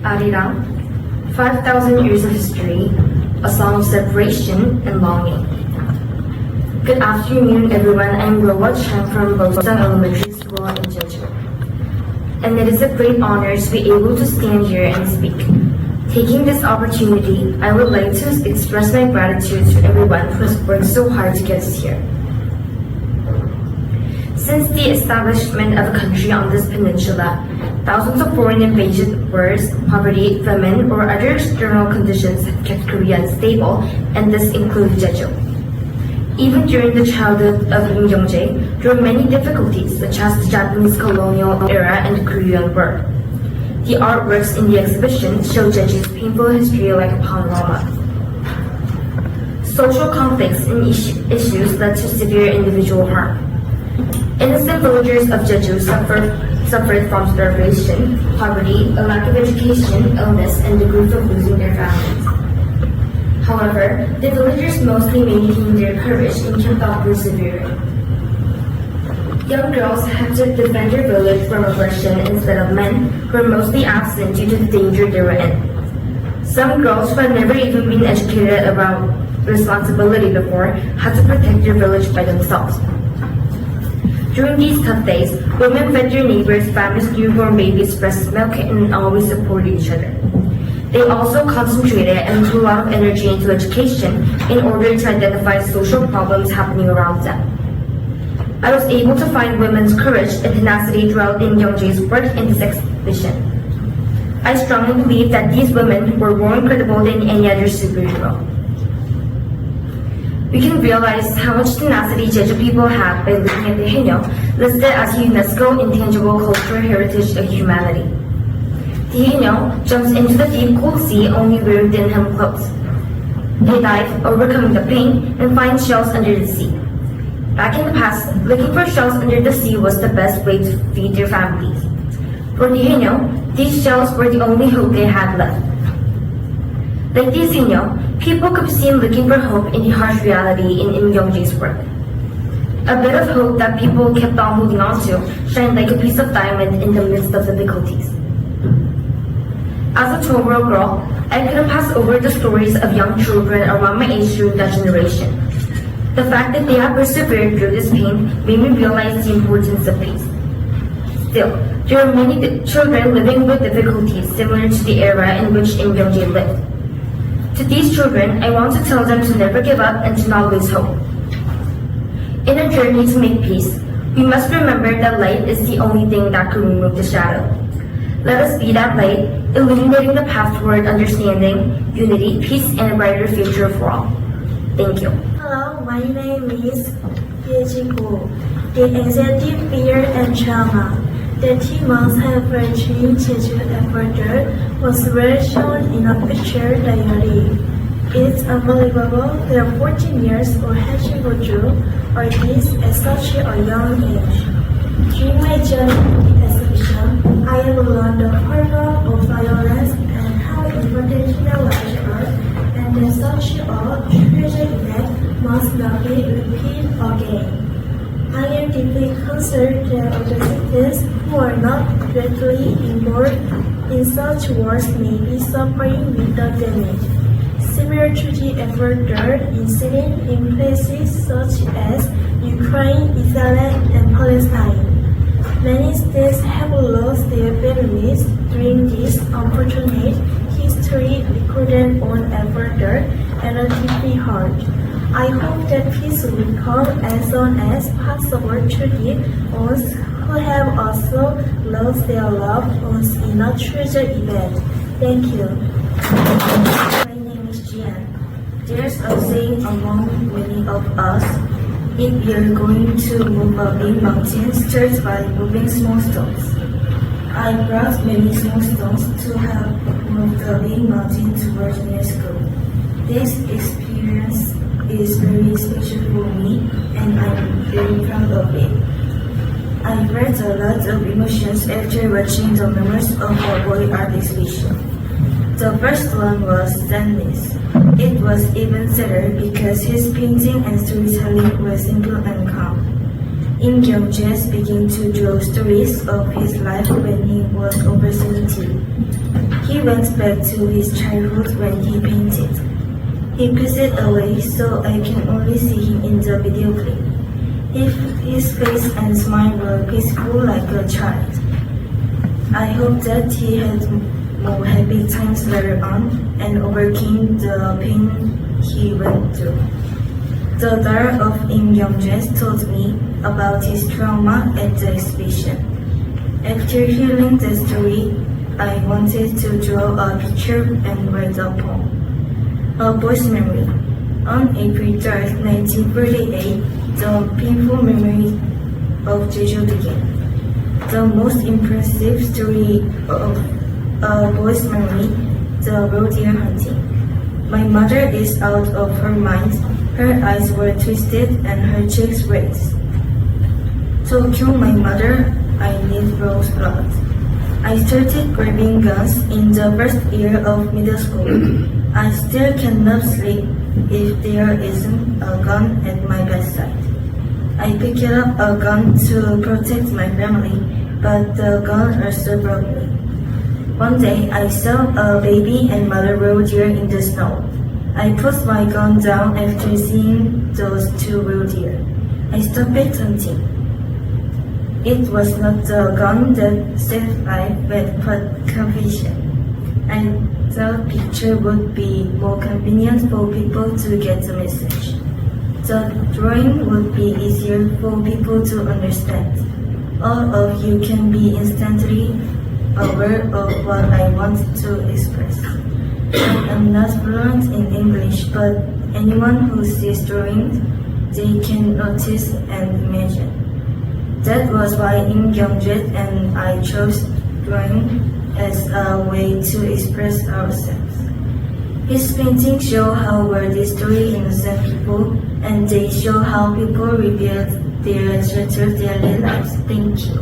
제주아리랑, 5,000 years of history, a song of separation and longing. Good afternoon, everyone. I'm Rowa Chan from Bosang Elementary School in Jeju. And it is a great honor to be able to stand here and speak. Taking this opportunity, I would like to express my gratitude to everyone who has worked so hard to get us here. Since the establishment of a country on this peninsula, thousands of foreign invasion wars, poverty, famine, or other external conditions have kept Korea unstable, and this includes Jeju. Even during the childhood of Imgyongje, there were many difficulties, such as the Japanese colonial era and the Korean War. The artworks in the exhibition show Jeju's painful history like a panorama. Social conflicts and issues led to severe individual harm. Innocent villagers of Jeju suffered from starvation, poverty, a lack of education, illness, and the grief of losing their families. However, the villagers mostly maintained their courage and kept on persevering. Young girls had to defend their village from aggression instead of men who were mostly absent due to the danger they were in. Some girls who had never even been educated about responsibility before had to protect their village by themselves. During these tough days, women fed their neighbors' famished newborn babies breast milk and always supported each other. They also concentrated and threw a lot of energy into education in order to identify social problems happening around them. I was able to find women's courage and tenacity throughout Imgyongje's work in this exhibition. I strongly believe that these women were more incredible than any other superhero. We can realize how much tenacity Jeju people had by looking at the Haenyeo, listed as UNESCO Intangible Cultural Heritage of Humanity. The Haenyeo jumps into the deep cold sea only wearing thin hem clothes. They dive, overcoming the pain, and find shells under the sea. Back in the past, looking for shells under the sea was the best way to feed their families. For the Haenyeo, these shells were the only hope they had left. Like these Haenyeo, people could be seen looking for hope in the harsh reality in Imgyongje's work. A bit of hope that people kept on holding on to shined like a piece of diamond in the midst of difficulties. As a 12-year-old girl, I couldn't pass over the stories of young children around my age during that generation. The fact that they have persevered through this pain made me realize the importance of peace. Still, there are many children living with difficulties similar to the era in which Imgyongje lived. To these children, I want to tell them to never give up and to not lose hope. In our journey to make peace, we must remember that light is the only thing that can remove the shadow. Let us be that light, illuminating the path toward understanding, unity, peace, and a brighter future for all. Thank you. Hello, my name is Yejigu. The executive fear and trauma. The 2 months averaging Jeju further was well shown in a picture diary. It's unbelievable that 14 years old Hachigoju or this at such a young age. During my journey to the exhibition, I have learned the horror of violence and how important human lives are, and that such a tragic event must not be repeated again. I am deeply concerned that other citizens who are not directly involved in such wars may be suffering with the damage. Similar to the further incident in places such as Ukraine, Israel, and Palestine. Many states have lost their families during this unfortunate history recorded on further and are deeply hurt. I hope that peace will come as soon as possible to the ones who have also lost their loved ones in a tragic event. Thank you. My name is Jian. There's a saying among many of us, if we are going to move a big mountain, start by moving small stones. I brought many small stones to help move the big mountain towards UNESCO. This experience is very special for me, and I'm very proud of it. I felt a lot of emotions after watching the members of our boy art exhibition. The first one was sadness. It was even sadder because his painting and storytelling were simple and calm. Imgyongje began to draw stories of his life when he was over 17. He went back to his childhood when he painted. He passed away, so I can only see him in the video clip. His face and smile were peaceful like a child. I hope that he had more happy times later on and overcame the pain he went through. The daughter of Imgyongje told me about his trauma at the exhibition. After hearing the story, I wanted to draw a picture and write a poem. A boy's memory. On April 3, 1948, the painful memory of Jeju began. The most impressive story of a boy's memory, the roe deer hunting. My mother is out of her mind. Her eyes were twisted and her cheeks raised. To kill my mother, I need rose blood. I started grabbing guns in the first year of middle school. I still cannot sleep if there isn't a gun at my bedside. I picked up a gun to protect my family, but the gun also broke me. One day, I saw a baby and mother roe deer in the snow. I put my gun down after seeing those two roe deer. I stopped hunting. It was not the gun that saved life, but confusion. I thought picture would be more convenient for people to get the message. The drawing would be easier for people to understand. All of you can be instantly aware of what I want to express. I am not fluent in English, but anyone who sees drawings, they can notice and imagine. That was why Imgyongje and I chose drawing as a way to express ourselves. His paintings show how world is truly innocent people, and they show how people rebuild their sheltered daily lives. Thank you.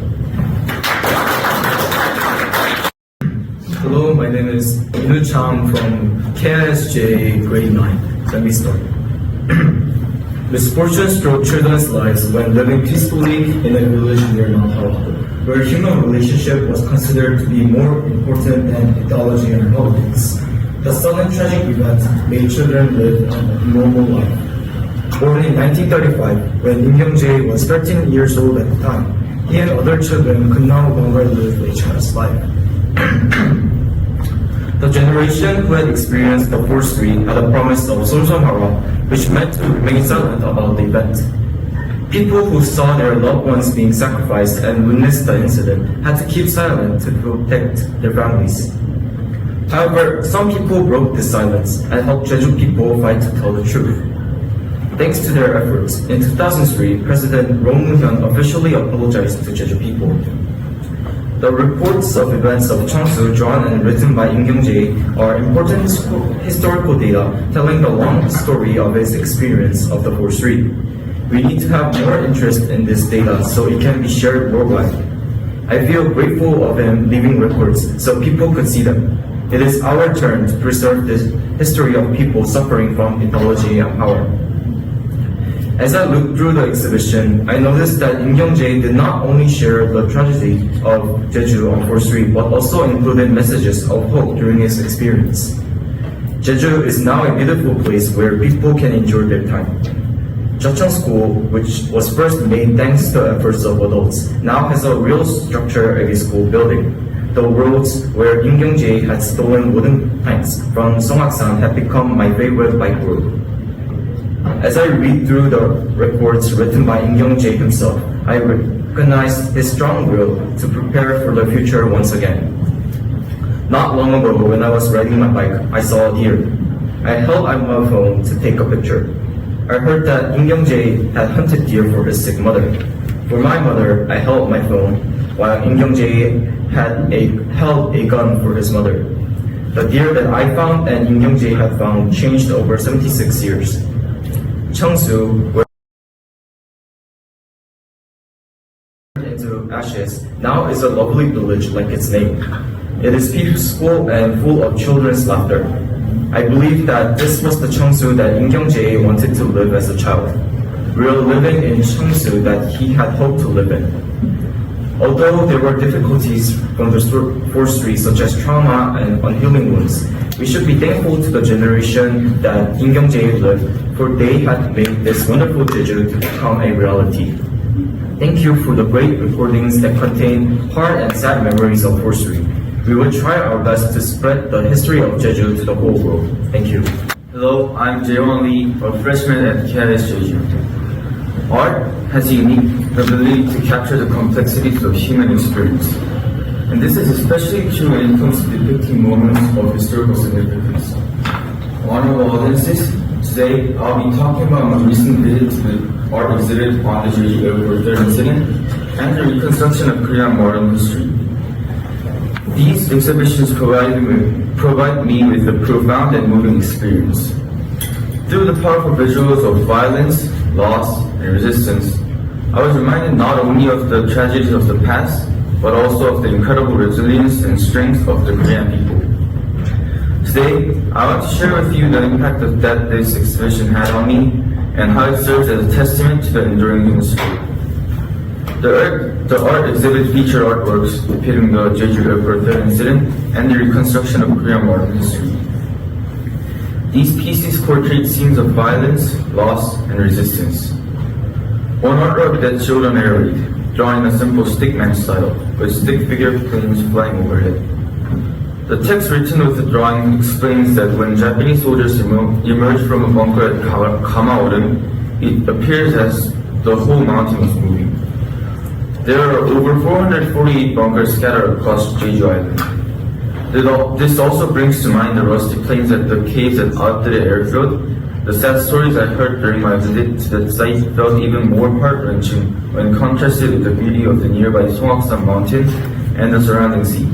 Hello, my name is Inu Chang from KSJ grade 9. Let me start. Misfortune struck children's lives when living peacefully in a village near Mount Haraku, where human relationship was considered to be more important than ideology and politics. The sudden tragic event made children live a normal life. Born in 1935, when Imgyongje was 13 years old at the time, he and other children could no longer live a child's life. The generation who had experienced the forced freed had a promise of Sunsohara, which meant to remain silent about the event. People who saw their loved ones being sacrificed and witnessed the incident had to keep silent to protect their families. However, some people broke this silence and helped Jeju people fight to tell the truth. Thanks to their efforts, in 2003, President Roh Moo-hyun officially apologized to Jeju people. The reports of events of Cheongsu drawn and written by Imgyongje are important historical data telling the long story of his experience of the forced freed. We need to have more interest in this data so it can be shared worldwide. I feel grateful of him leaving records so people could see them. It is our turn to preserve this history of people suffering from ideology and power. As I looked through the exhibition, I noticed that Imgyongje did not only share the tragedy of Jeju on 4th Street, but also included messages of hope during his experience. Jeju is now a beautiful place where people can enjoy their time. Jecheon School, which was first made thanks to the efforts of adults, now has a real structure of a school building. The roads where Imgyongje had stolen wooden planks from Songhaksan have become my favorite bike road. As I read through the reports written by Imgyongje himself, I recognize his strong will to prepare for the future once again. Not long ago, when I was riding my bike, I saw a deer. I held out my phone to take a picture. I heard that Imgyongje had hunted deer for his sick mother. For my mother, I held my phone, while Imgyongje held a gun for his mother. The deer that I found and Imgyongje had found changed over 76 years. Cheongsu, where into ashes, now is a lovely village like its name. It is peaceful and full of children's laughter. I believe that this was the Cheongsu that Imgyongje wanted to live as a child. We are living in Cheongsu that he had hoped to live in. Although there were difficulties from the forestry, such as trauma and unhealing wounds, we should be thankful to the generation that 임경재의 lived, for they had made this wonderful Jeju to become a reality. Thank you for the great recordings that contain hard and sad memories of forestry. We will try our best to spread the history of Jeju to the whole world. Thank you. Hello, I'm Jaewon Lee, a freshman at Jeju. Art has a unique ability to capture the complexities of human experience. And this is especially true when it comes to depicting moments of historical significance. Honorable audiences, today I'll be talking about my recent visit to the art exhibit on the Jeju Airport Third Incident and the reconstruction of Korean modern history. These exhibitions provide me with a profound and moving experience. Through the powerful visuals of violence, loss, and resistance, I was reminded not only of the tragedies of the past, but also of the incredible resilience and strength of the Korean people. Today, I want to share with you the impact that this exhibition had on me and how it serves as a testament to the enduring human spirit. The art exhibit featured artworks depicting the Jeju Airport Third Incident and the reconstruction of Korean modern history. These pieces portrayed scenes of violence, loss, and resistance. One artwork that showed an air raid, drawn in a simple stickman style, with stick figure planes flying overhead. The text written with the drawing explains that when Japanese soldiers emerged from a bunker at Kamaoren, it appears as the whole mountain was moving. There are over 448 bunkers scattered across Jeju Island. This also brings to mind the rusty planes at the caves at Aotere Airfield. The sad stories I heard during my visit to that site felt even more heart-wrenching when contrasted with the beauty of the nearby Songhaksan Mountain and the surrounding sea.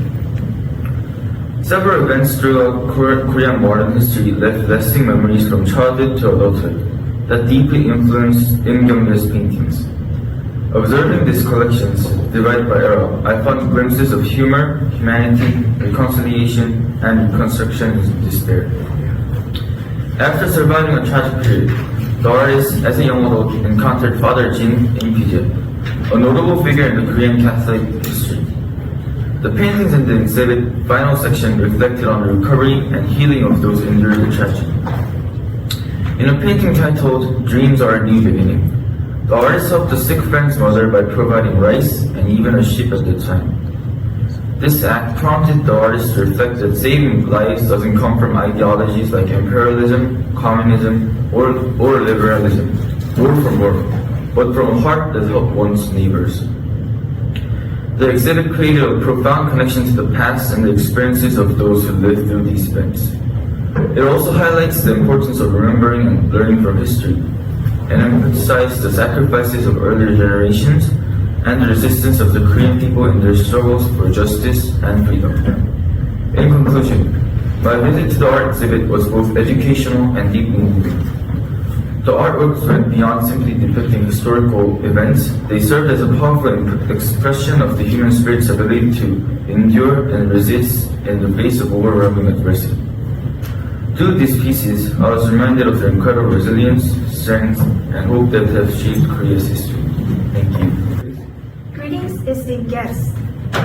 Several events throughout Korean modern history left lasting memories from childhood to adulthood that deeply influenced Imgyong's paintings. Observing these collections, divided by era, I found glimpses of humor, humanity, reconciliation, and reconstruction in despair. After surviving a tragic period, the artist, as a young adult, encountered Father Jin Impije, a notable figure in the Korean Catholic history. The paintings in the exhibit final section reflected on the recovery and healing of those enduring the tragedy. In a painting titled Dreams Are a New Beginning, the artist helped a sick friend's mother by providing rice and even a sheep at the time. This act prompted the artist to reflect that saving lives doesn't come from ideologies like imperialism, communism, or liberalism, or from work, but from a heart that helped one's neighbors. The exhibit created a profound connection to the past and the experiences of those who lived through these events. It also highlights the importance of remembering and learning from history, and emphasized the sacrifices of earlier generations and the resistance of the Korean people in their struggles for justice and freedom. In conclusion, my visit to the art exhibit was both educational and deeply moving. The artworks went beyond simply depicting historical events. They served as a powerful expression of the human spirit's ability to endure and resist in the face of overwhelming adversity. Through these pieces, I was reminded of their incredible resilience, strength, and hope that have shaped Korea's history. Thank you. Greetings, esteemed guests.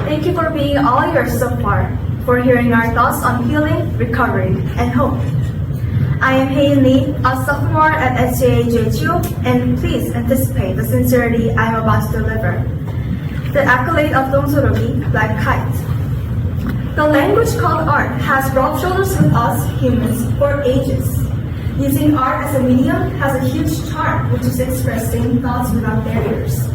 Thank you for being all yours so far, for hearing our thoughts on healing, recovery, and hope. I am Hae Lee, a sophomore at SJA Jeju, and please anticipate the sincerity I am about to deliver. The accolade of 똥소로기, Black Kite. The language called art has rubbed shoulders with us humans for ages. Using art as a medium has a huge charm, which is expressing thoughts without barriers.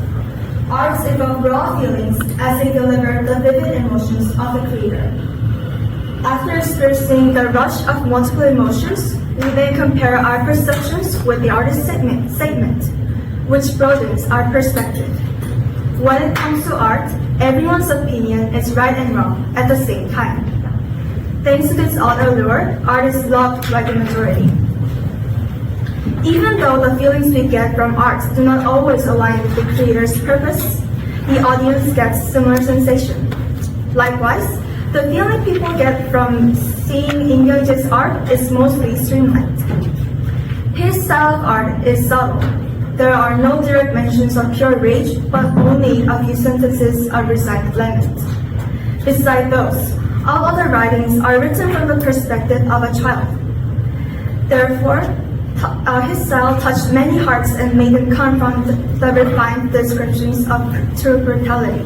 Arts evoke raw feelings as they deliver the vivid emotions of the creator. After experiencing the rush of multiple emotions, we then compare our perceptions with the artist's segment, which broadens our perspective. When it comes to art, everyone's opinion is right and wrong at the same time. Thanks to this odd allure, art is loved by the majority. Even though the feelings we get from art do not always align with the creator's purpose, the audience gets similar sensation. Likewise, the feeling people get from seeing Imgyongje's art is mostly streamlined. His style of art is subtle. there are no direct mentions of pure rage, but only a few sentences of resigned lament. Beside those, all other writings are written from the perspective of a child. Therefore, his style touched many hearts and made them confront the refined descriptions of true brutality.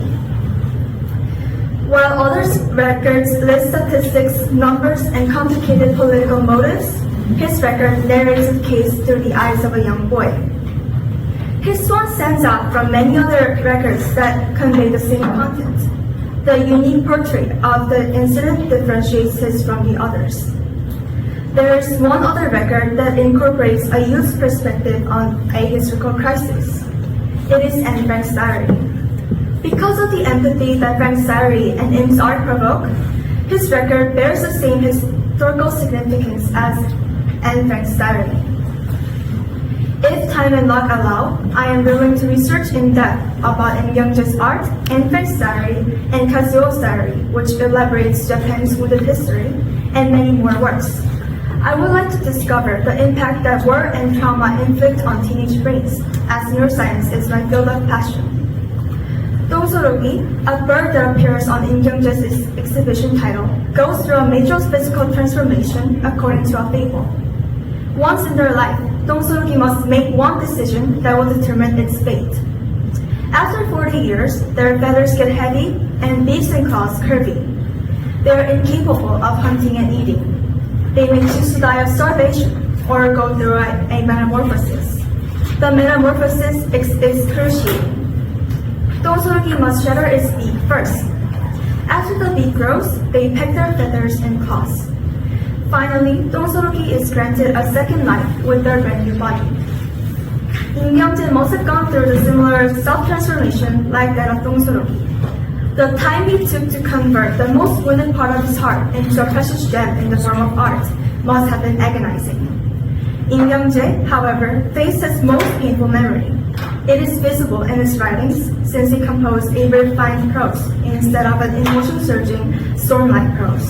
While others' records list statistics, numbers, and complicated political motives, his record narrates the case through the eyes of a young boy. His one stands out from many other records that convey the same content. The unique portrait of the incident differentiates his from the others. There is one other record that incorporates a youth's perspective on a historical crisis. It is Anne Frank's diary. Because of the empathy that Frank's diary and Im's art provoke, his record bears the same historical significance as Anne Frank's diary. If time and luck allow, I am willing to research in depth about Im경재's art, Anne Frank's diary, and Kazuo's diary, which elaborates Japan's wounded history, and many more works. I would like to discover the impact that war and trauma inflict on teenage brains, as neuroscience is my field of passion. 똥소로기, a bird that appears on 임경재's exhibition title, goes through a major physical transformation according to a fable. Once in their life, 똥소로기 must make one decision that will determine its fate. After 40 years, their feathers get heavy and beaks and claws curvy. They are incapable of hunting and eating. They may choose to die of starvation or go through a metamorphosis. The metamorphosis is excruciating. 똥소로기 must shatter its beak first. After the beak grows, they peck their feathers and claws. Finally, 똥소로기 is granted a second life with their brand new body. 임경재 must have gone through the similar self-transformation like that of 똥소로기. The time he took to convert the most wounded part of his heart into a precious gem in the form of art must have been agonizing. 임경재, however, faced his most painful memory. It is visible in his writings since he composed a refined prose instead of an emotion-surging, storm-like prose.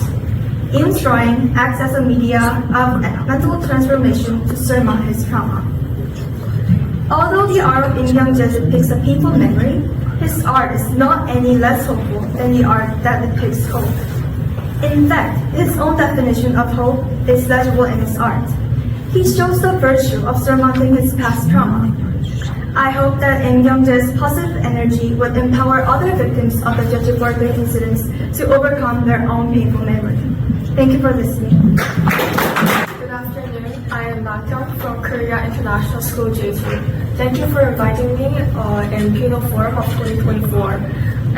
Im's drawing acts as a media of mental transformation to surmount his trauma. Although the art of 임경재 depicts a painful memory, his art is not any less hopeful than the art that depicts hope. In fact, his own definition of hope is legible in his art. He shows the virtue of surmounting his past trauma. I hope that 임경재's positive energy would empower other victims of the Jeju birthday incidents to overcome their own painful memory. Thank you for listening. Good afternoon. I am Nakyeon from Korea International School Jeju. Thank you for inviting me in PINO Forum of 2024.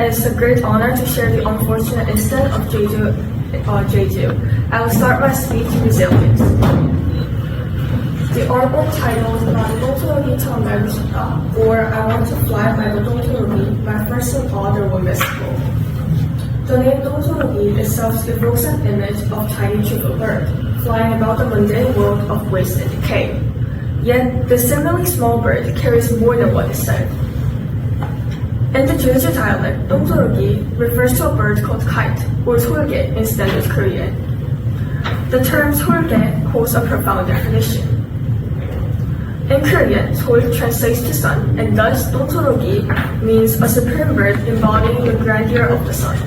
It's a great honor to share the unfortunate incident of Jeju. I will start my speech Resilience. The artwork titled 난 똥소로기처럼 날고 싶다, or I want to fly like a 똥소로기, my first and other were mystical. The name 똥소로기 itself evokes an image of tiny triple bird, flying about the mundane world of waste and decay. Yet, the similarly small bird carries more than what is said. In the Jeju dialect, 똥소로기 refers to a bird called kite, or solge in standard Korean. The term solge holds a profound definition. In Korean, Sol translates to sun, and thus 똥소로기 means a supreme bird embodying the grandeur of the sun.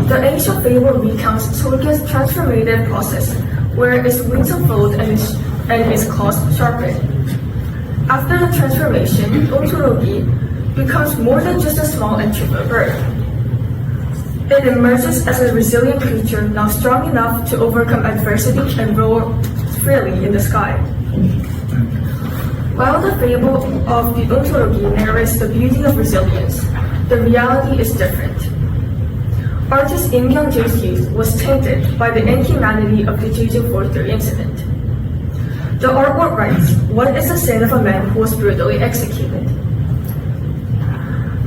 The ancient fable recounts Solge's transformative process, where its wings unfold and its claws sharpen. After the transformation, 똥소로기 becomes more than just a small and trivial bird. It emerges as a resilient creature now strong enough to overcome adversity and roar freely in the sky. While the fable of the 똥소로기 narrates the beauty of resilience, the reality is different. Artist Im경재's youth was tainted by the inhumanity of the Jeju 4-3 incident. The artwork writes, "What is the sin of a man who was brutally executed?"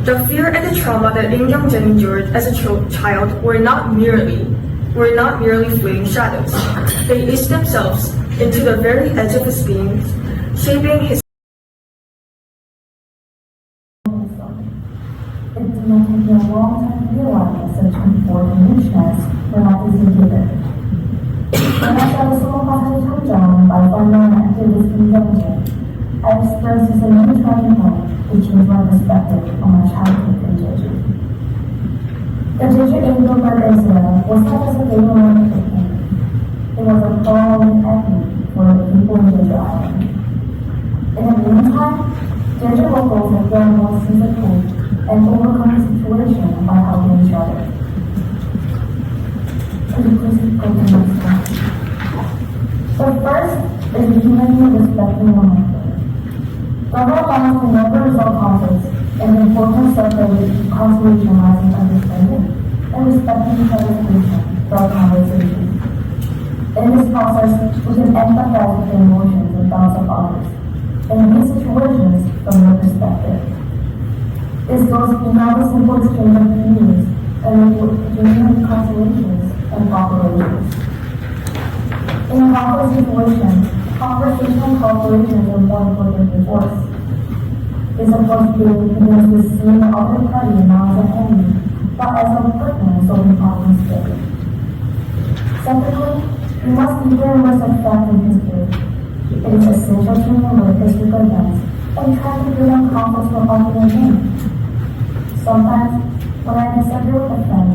The fear and the trauma that Im경재 endured as a child were not merely fleeting shadows. They etched themselves into the very edge of his being, shaping his. It did not take me a long time to realize such comfort and richness were not easily given. When I started solo content Hanjong by foreign activist Im경재, I experienced a new turning point which changed my perspective on my childhood in Jeju. The Jeju Angel Bird Incident was not just a day moment for me. It was a following epic for the people in Jejuarilang. In the meantime, Jeju locals have grown more seasonal and overcome the situation by helping each other. Could you please go to the next slide? The first is the humanity of respecting one another. Global balance can never resolve conflicts, and the importance of the conservation lies in understanding and respecting each other's position throughout conversations. In this process, we can empathize with the emotions and thoughts of others, and view situations from their perspective. This goes beyond the simple exchange of feelings and genuine consolations and cooperations. In a conflict situation, conversation and cooperation are more important than force. This approach begins with seeing the other party not as an enemy, but as a partner in solving problems together. Secondly, we must be very much such facts in history. It is essential to remember historical events and try to prevent conflicts from occurring again. Sometimes, when I disagree with a friend,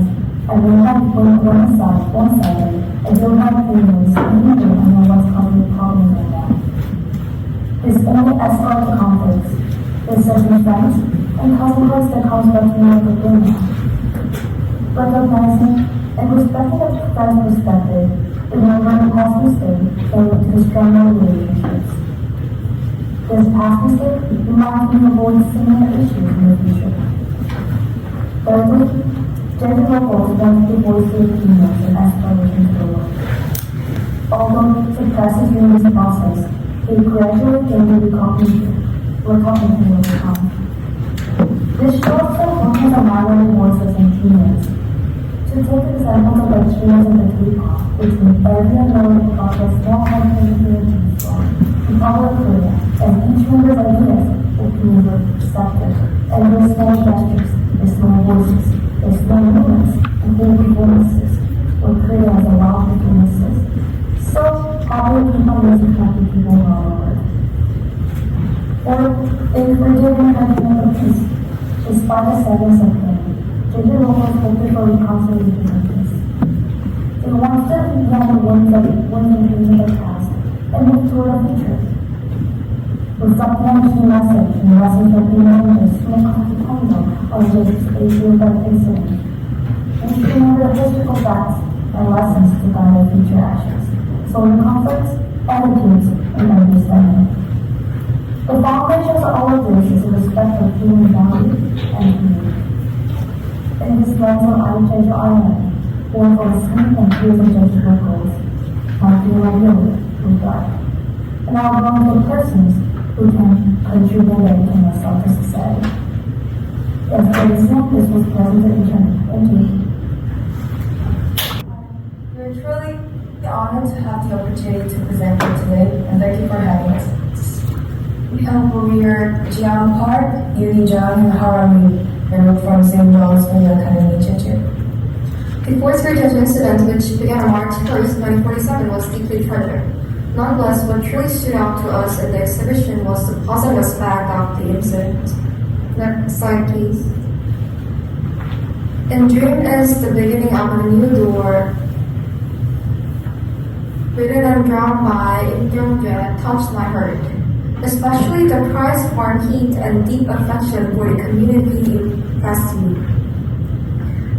I will not put one-sided, and will not feelings immediately on what's causing problems right now. This only escalates the conflicts, discerning friends, and causing hurts that comes back to me like a burnout. Recognizing and respecting a friend's perspective, remembering past mistakes that lead to stronger relationships. This past mistake reminds me to avoid similar issues in the future. Thirdly, Jeju locals want to voice their opinions and aspirations to the world. Although successes during this process, they gradually gain the recognition will come. This shows that one has a minority voices and opinions. To take examples of the experience of the K-pop, which made every American about the small country communities in all of Korea, and each member's ideas, opinions were accepted, and their small gestures, their small voices, their small movements, and their performances were created as a lot of performances. So, how will people music happy people all over? Or, if we're doing having a peace, despite the sadness of pain, Jeju locals hoped for reconciliation and peace. They want to be beyond the winds and dreams of the past and look toward the future. Reflecting on key message and lessons from Imgenje's small country Congo on Jeju's Asia-Bird incident, and to remember the historical facts and lessons to guide their future actions, solving conflicts, attitudes, and understanding. The foundation of all of this is a respect for human value and community. In this lesson on Jejuarilang, born for the sleep and tears of Jeju locals, my feel ideally with God. And I belong to persons who can contribute to myself to society. As for the this was presentation. Thank you. We're truly honored to have the opportunity to present here today, and thank you for having us. We are Jiang Park, Yuli Zhang, and Harami, and we're from Sein트존스베리아카데미제주. The fourth-grade Jeju incident, which began on March 1st, 1947, was deeply tragic. Nonetheless, what truly stood out to us in the exhibition was the positive aspect of the incident. Next slide, please. And dream is the beginning of a new door. Written and drawn by Im경재 touched my heart, especially the prize for heat and deep affection for the community impressed me.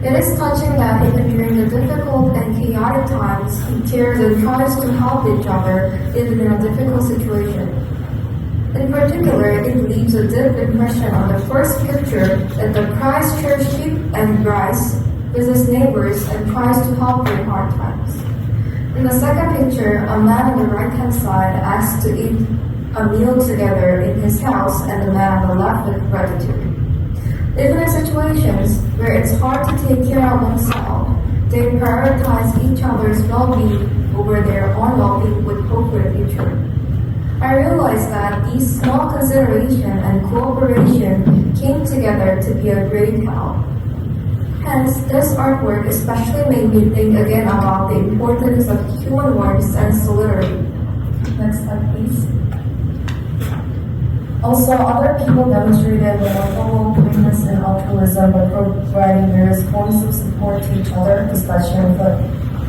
It is touching that even during the difficult and chaotic times, he cares and tries to help each other even in a difficult situation. In particular, it leaves a deep impression on the first picture that the prize shares sheep and rice with his neighbors and tries to help in hard times. In the second picture, a man on the right-hand side asks to eat a meal together in his house, and the man on the left with gratitude. Even in situations where it's hard to take care of oneself, they prioritize each other's well-being over their own well-being with hope for the future. I realized that these small consideration and cooperation came together to be a great help. Hence, this artwork especially made me think again about the importance of human warmth and solidarity. Next slide, please. Also, other people demonstrated remarkable braveness and altruism by providing various forms of support to each other, especially on foot.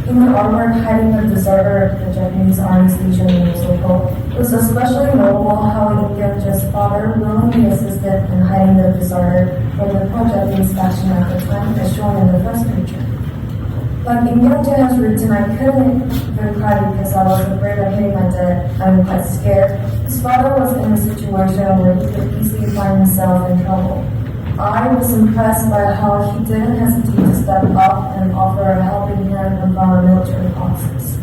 In the artwork hiding the disorder of the Japanese army station in Osaka, it was especially notable how Imgyangje's father willingly assisted in hiding the disorder from the pro-Japanese faction at the time, as shown in the first picture. Like Imgyangje has written, I couldn't even cry because I was afraid of hitting my dad. I'm quite scared. His father was in a situation where he could easily find himself in trouble. I was impressed by how he didn't hesitate to step up and offer a helping hand when found military officers.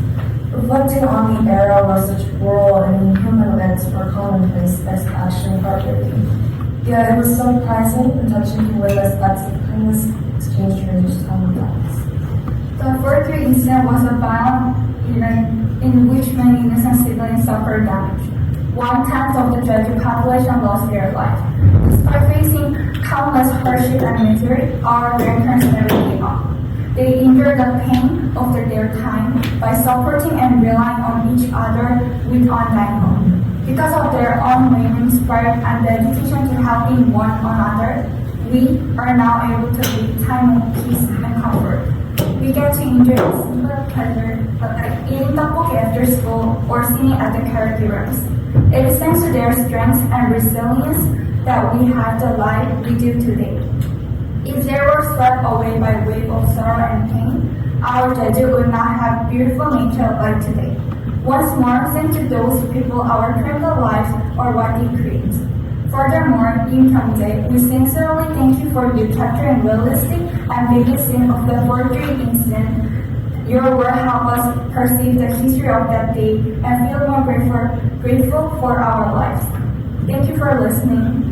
Reflecting on the era where such cruel and inhuman events were commonplace, that's actually heartbreaking. Yet it was surprising and touching to witness acts of kindness exchanged during these common times. The 4-3 incident was a violent event in which many innocent civilians suffered damage. 1/10 of the Jeju population lost their life. Despite facing countless hardship and misery, our grandparents never gave up. They endured the pain of their time by supporting and relying on each other with undying hope. Because of their unwavering spirit and dedication to helping one another, we are now able to live time of peace and comfort. We get to enjoy the simple pleasure like eating tteokbokki after school or singing at the karaoke rooms. It is thanks to their strength and resilience that we have the life we do today. If they were swept away by wave of sorrow and pain, our Jeju would not have beautiful nature like today. Once more, thanks to those people our tranquil lives are what they create. Furthermore, in Imgyangje, we sincerely thank you for your capturing realistic and vivid scene of the 4-3 incident. Your work helped us perceive the history of that day and feel more grateful for our lives. Thank you for listening.